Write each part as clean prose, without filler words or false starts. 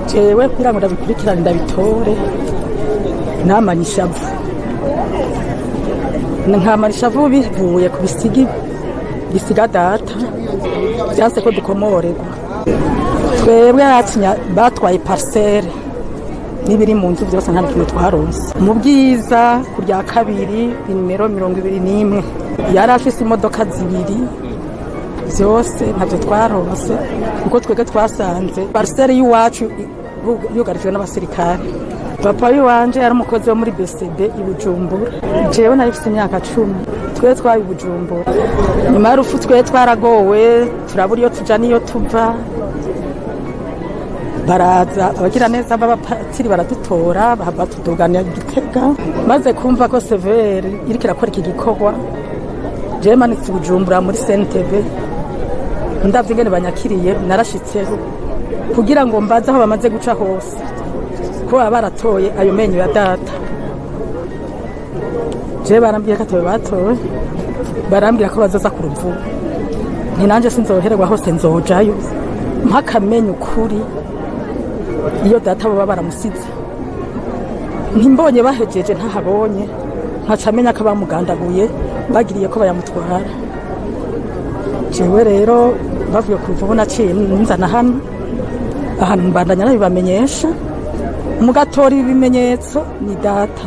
jewe kugira ngo ndabikurikirane ndabitore namanye ishavu nkamara ishavu bivuye ku bisiga data byanse ko dukomorerwa twebwe batwaye parcelle n'ibiri mu nzu byose nta kintu twaronse mu bwiza ku rya kabiri nimero 21 yari afise imodoka zibiri byose ntabyo twaronse kuko twege twasanze parcelle y'iwacu yugarijwe n'abasirikare papa wanje yari umukozi wo muri BCD i Bujumbura jewe nari mfite imyaka 10 twe twari Bujumbura nyuma y'urupfu twe twaragowe turabura iyo tuja niyo tuva baraza abagira neza b'abapatiri baradutora batuduganira Gitega maze kumva ko severe iriko irakora iki gikorwa jewe manitse Bujumbura muri CNTV ndavye ingene banyakiriye narashitseho kugira ngo mbaze aho bamaze guca hose ko baratoye ayo menyo ya data jewe barambwiye ko atowe batowe barambwira ko bazoza ku ruvu ni nanje sinzohererwa hose nzojayo mpakamenye ukuri iyo data baba baramusize ntimbonye bahejeje ntahabonye nkacamenya ko bamugandaguye bagiriye ko bayamutwara jewe rero bavuye ku ruvu naciye nzana hano ahantu mbandanya nabibamenyesha mugatora ibimenyetso ni data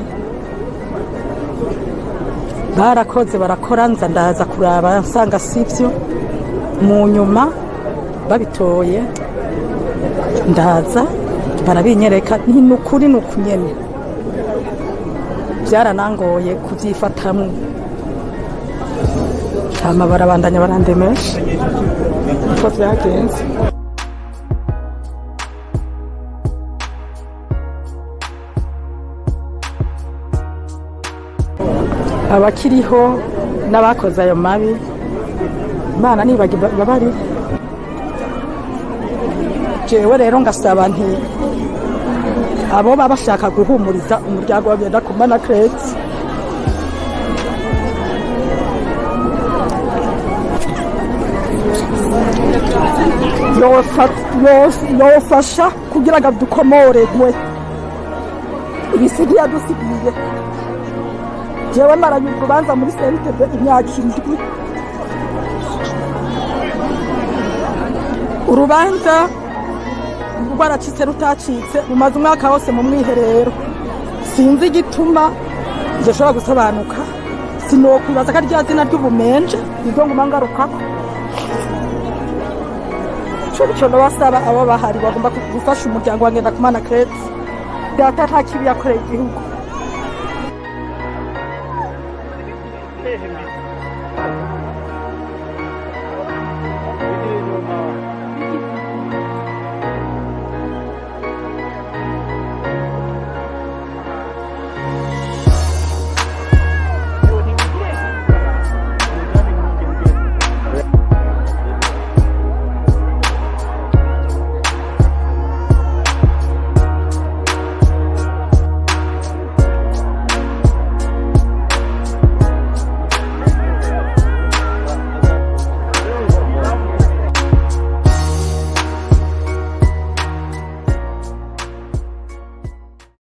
barakoze barakora nza ndaza kuraba nsanga sivyo mu nyuma babitoye ndaza barabinyereka nukuri nukunyene byaranangoye kuvyifatamwe hama barabandanya barandemesha uko vyagenze abakiriho n'abakoze ayo mabi Imana nibagibabari jewe rero ngasaba nti abo baba bashaka guhumuriza umuryango wa Byendakumana Crete yofasha kugira ngo dukomorerwe ibisigiye dusigiye jewe maranye urubanza muri CNTV imyaka 7 urubanza rwaracitse rutacitse mumaze umwaka wose mu mwiherero sinzi igituma gishobora gusobanuka sinokwibaza ko rya zina ry'ubumenje nibyo nguma ngarukako cyo basaba abo bahari bagomba gufasha umuryango wa Byendakumana Crete data nta kibi yakoreye igihugu